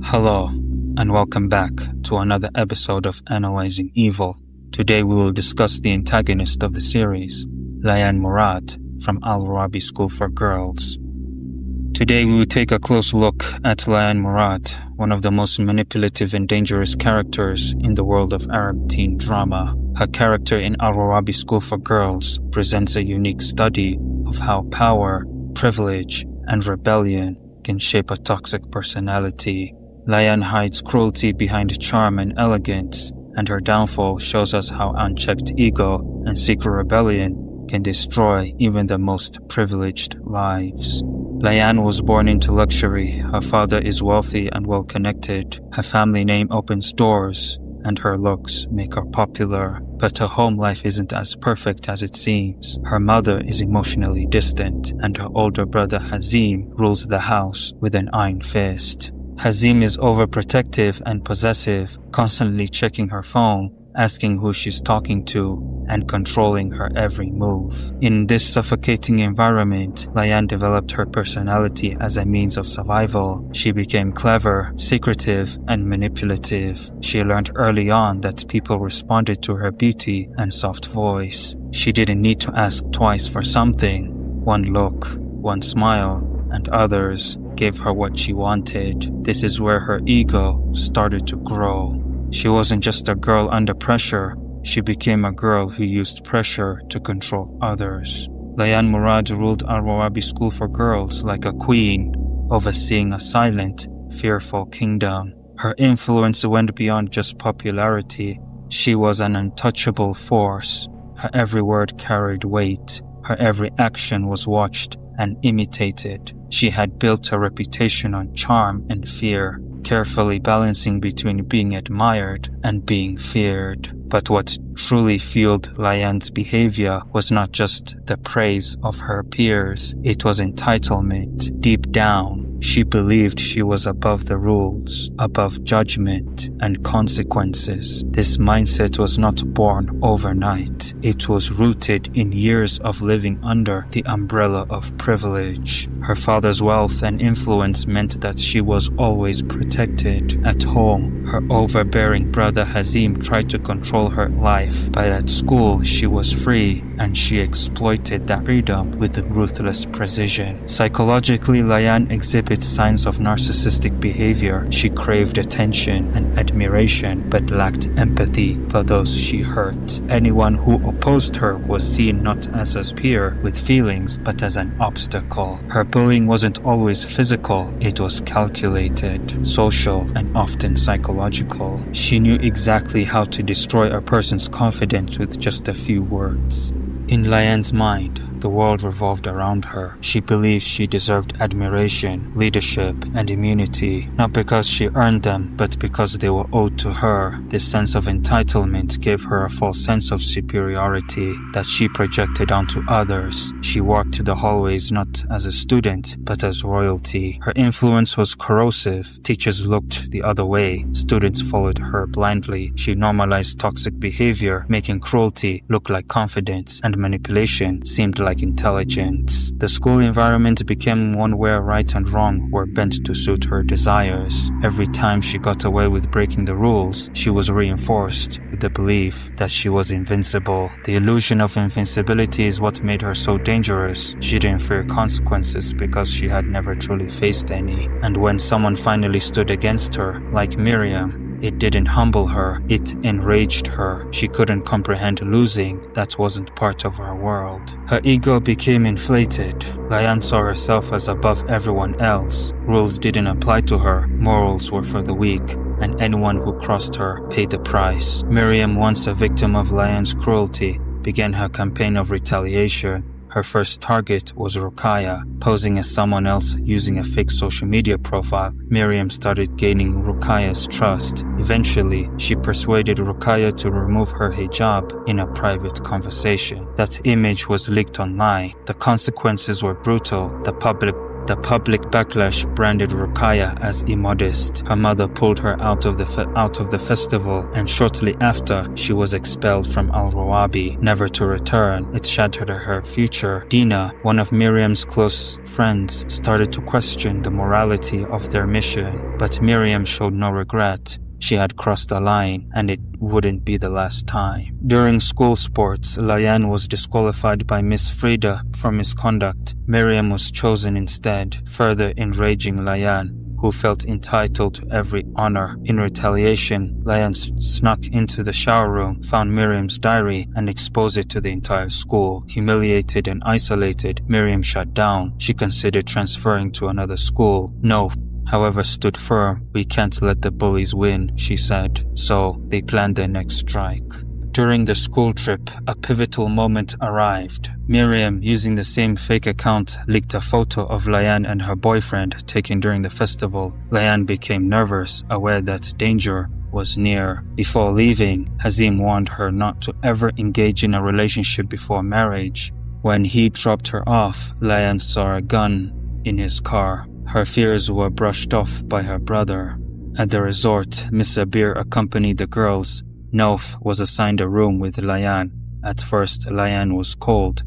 Hello, and welcome back to another episode of Analyzing Evil. Today we will discuss the antagonist of the series, Layan Murad from Rawabi School for Girls. Today we will take a close look at Layan Murad, one of the most manipulative and dangerous characters in the world of Arab teen drama. Her character in Rawabi School for Girls presents a unique study of how power, privilege, and rebellion can shape a toxic personality. Layan hides cruelty behind charm and elegance, and her downfall shows us how unchecked ego and secret rebellion can destroy even the most privileged lives. Layan was born into luxury. Her father is wealthy and well-connected. Her family name opens doors, and her looks make her popular. But her home life isn't as perfect as it seems. Her mother is emotionally distant, and her older brother Hazem rules the house with an iron fist. Hazem is overprotective and possessive, constantly checking her phone, asking who she's talking to, and controlling her every move. In this suffocating environment, Layan developed her personality as a means of survival. She became clever, secretive, and manipulative. She learned early on that people responded to her beauty and soft voice. She didn't need to ask twice for something. One look, one smile, and others gave her what she wanted. This is where her ego started to grow. She wasn't just a girl under pressure, she became a girl who used pressure to control others. Layan Murad ruled Rawabi School for Girls like a queen, overseeing a silent, fearful kingdom. Her influence went beyond just popularity. She was an untouchable force. Her every word carried weight. Her every action was watched and imitated. She had built a reputation on charm and fear, carefully balancing between being admired and being feared. But what truly fueled Layan's behavior was not just the praise of her peers, it was entitlement. Deep down, she believed she was above the rules, above judgment and consequences. This mindset was not born overnight. It was rooted in years of living under the umbrella of privilege. Her father's wealth and influence meant that she was always protected. At home, her overbearing brother Hazem tried to control her life, but at school she was free, and she exploited that freedom with ruthless precision. Psychologically, Layan exhibits signs of narcissistic behavior. She craved attention and admiration, but lacked empathy for those she hurt. Anyone who opposed her was seen not as a peer with feelings, but as an obstacle. Her bullying wasn't always physical, it was calculated, social, and often psychological. She knew exactly how to destroy a person's confidence with just a few words. In Layan's mind, the world revolved around her. She believed she deserved admiration, leadership, and immunity, not because she earned them, but because they were owed to her. This sense of entitlement gave her a false sense of superiority that she projected onto others. She walked the hallways not as a student, but as royalty. Her influence was corrosive. Teachers looked the other way. Students followed her blindly. She normalized toxic behavior, making cruelty look like confidence, and manipulation seemed like intelligence. The school environment became one where right and wrong were bent to suit her desires. Every time she got away with breaking the rules, she was reinforced with the belief that she was invincible. The illusion of invincibility is what made her so dangerous. She didn't fear consequences because she had never truly faced any. And when someone finally stood against her, like Mariam, it didn't humble her, it enraged her. She couldn't comprehend losing. That wasn't part of her world. Her ego became inflated. Layan saw herself as above everyone else. Rules didn't apply to her. Morals were for the weak, and anyone who crossed her paid the price. Mariam, once a victim of Layan's cruelty, began her campaign of retaliation. Her first target was Ruqayya. Posing as someone else using a fake social media profile, Mariam started gaining Ruqayya's trust. Eventually, she persuaded Ruqayya to remove her hijab in a private conversation. That image was leaked online. The consequences were brutal. The public The public backlash branded Ruqayya as immodest. Her mother pulled her out of the festival, and shortly after, she was expelled from Al-Rawabi, never to return. It shattered her future. Dina, one of Mariam's close friends, started to question the morality of their mission, but Mariam showed no regret. She had crossed a line, and it wouldn't be the last time. During school sports, Layan was disqualified by Miss Frida for misconduct. Mariam was chosen instead, further enraging Layan, who felt entitled to every honor. In retaliation, Layan snuck into the shower room, found Mariam's diary, and exposed it to the entire school. Humiliated and isolated, Mariam shut down. She considered transferring to another school. No, however, stood firm. "We can't let the bullies win," she said. So they planned their next strike. During the school trip, a pivotal moment arrived. Mariam, using the same fake account, leaked a photo of Layan and her boyfriend taken during the festival. Layan became nervous, aware that danger was near. Before leaving, Hazem warned her not to ever engage in a relationship before marriage. When he dropped her off, Layan saw a gun in his car. Her fears were brushed off by her brother. At the resort, Miss Abir accompanied the girls. Nauf was assigned a room with Layan. At first, Layan was cold,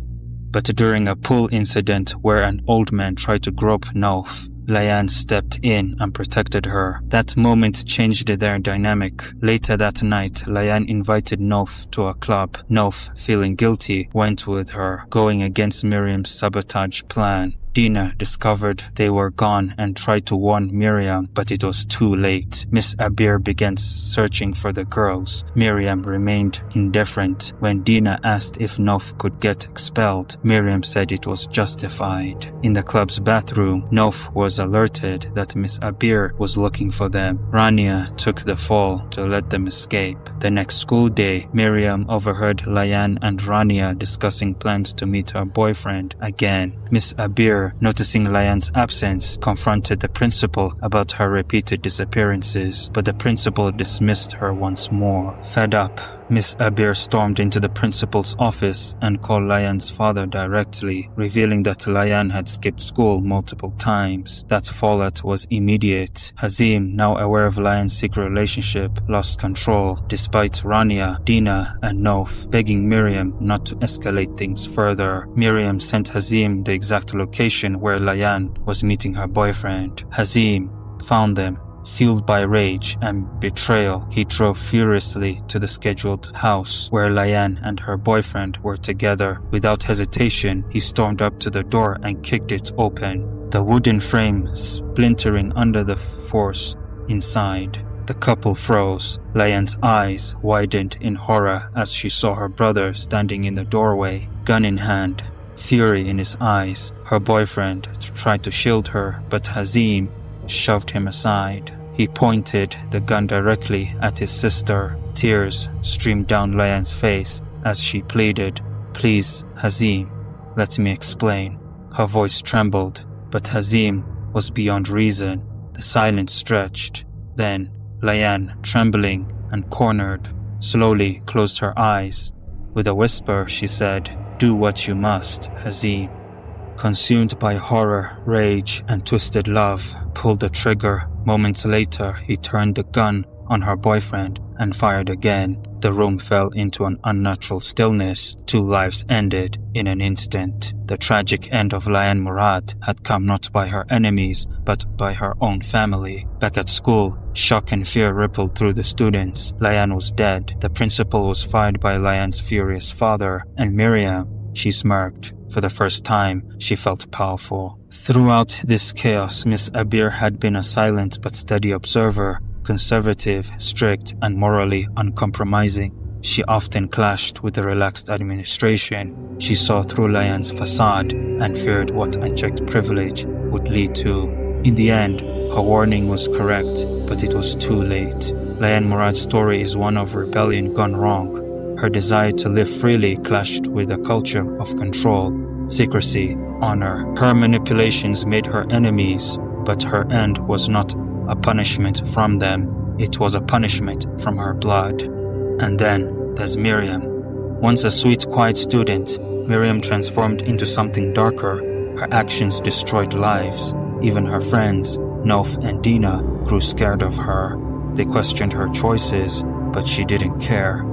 but during a pool incident where an old man tried to grope Nauf, Layan stepped in and protected her. That moment changed their dynamic. Later that night, Layan invited Nauf to a club. Nauf, feeling guilty, went with her, going against Miriam's sabotage plan. Dina discovered they were gone and tried to warn Mariam, but it was too late. Miss Abir began searching for the girls. Mariam remained indifferent. When Dina asked if Nauf could get expelled, Mariam said it was justified. In the club's bathroom, Nauf was alerted that Miss Abir was looking for them. Rania took the fall to let them escape. The next school day, Mariam overheard Layan and Rania discussing plans to meet her boyfriend again. Miss Abir, noticing Layan's absence, confronted the principal about her repeated disappearances, but the principal dismissed her once more. Fed up, Miss Abir stormed into the principal's office and called Layan's father directly, revealing that Layan had skipped school multiple times. That fallout was immediate. Hazem, now aware of Layan's secret relationship, lost control, despite Rania, Dina, and Nauf begging Mariam not to escalate things further. Mariam sent Hazem the exact location where Layan was meeting her boyfriend. Hazem found them. Fueled by rage and betrayal, he drove furiously to the scheduled house where Layan and her boyfriend were together. Without hesitation, he stormed up to the door and kicked it open, the wooden frame splintering under the force inside. The couple froze. Layan's eyes widened in horror as she saw her brother standing in the doorway, gun in hand. Fury in his eyes, her boyfriend tried to shield her, but Hazem shoved him aside. He pointed the gun directly at his sister. Tears streamed down Layan's face as she pleaded, "Please, Hazem, let me explain." Her voice trembled, but Hazem was beyond reason. The silence stretched. Then Layan, trembling and cornered, slowly closed her eyes. With a whisper, she said, "Do what you must, Hazem." Consumed by horror, rage, and twisted love, pulled the trigger. Moments later, he turned the gun on her boyfriend and fired again. The room fell into an unnatural stillness. 2 lives ended in an instant. The tragic end of Layan Murad had come not by her enemies, but by her own family. Back at school, shock and fear rippled through the students. Layan was dead. The principal was fired by Layan's furious father, and Mariam, she smirked. For the first time, she felt powerful. Throughout this chaos, Miss Abir had been a silent but steady observer, conservative, strict, and morally uncompromising. She often clashed with the relaxed administration. She saw through Layan's facade and feared what unchecked privilege would lead to. In the end, her warning was correct, but it was too late. Layan Murad's story is one of rebellion gone wrong. Her desire to live freely clashed with a culture of control, secrecy, honor. Her manipulations made her enemies, but her end was not a punishment from them. It was a punishment from her blood. And then there's Mariam. Once a sweet, quiet student, Mariam transformed into something darker. Her actions destroyed lives. Even her friends, Nauf and Dina, grew scared of her. They questioned her choices, but she didn't care.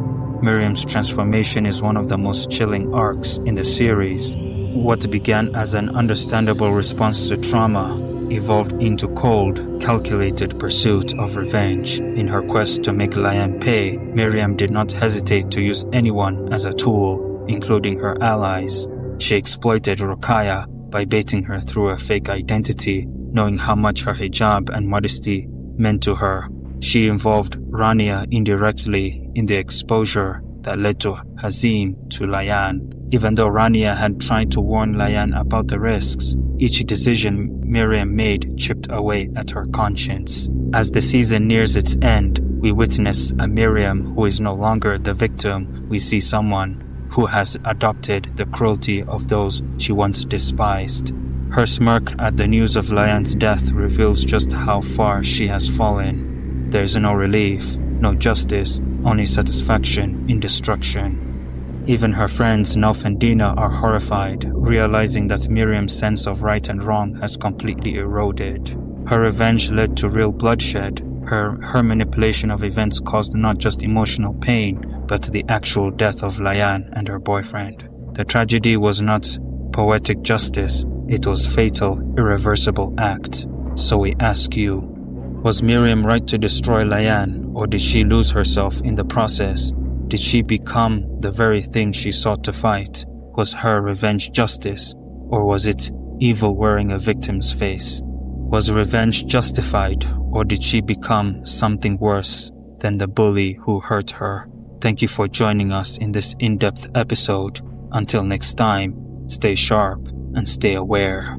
Mariam's transformation is one of the most chilling arcs in the series. What began as an understandable response to trauma evolved into cold, calculated pursuit of revenge. In her quest to make Layan pay, Mariam did not hesitate to use anyone as a tool, including her allies. She exploited Ruqayya by baiting her through a fake identity, knowing how much her hijab and modesty meant to her. She involved Rania indirectly in the exposure that led to Hazem to Layan. Even though Rania had tried to warn Layan about the risks, each decision Mariam made chipped away at her conscience. As the season nears its end, we witness a Mariam who is no longer the victim. We see someone who has adopted the cruelty of those she once despised. Her smirk at the news of Layan's death reveals just how far she has fallen. There is no relief, no justice, only satisfaction in destruction. Even her friends Nauf and Dina are horrified, realizing that Mariam's sense of right and wrong has completely eroded. Her revenge led to real bloodshed. Her manipulation of events caused not just emotional pain, but the actual death of Layan and her boyfriend. The tragedy was not poetic justice, it was fatal, irreversible act. So we ask you, was Mariam right to destroy Layan, or did she lose herself in the process? Did she become the very thing she sought to fight? Was her revenge justice, or was it evil wearing a victim's face? Was revenge justified, or did she become something worse than the bully who hurt her? Thank you for joining us in this in-depth episode. Until next time, stay sharp and stay aware.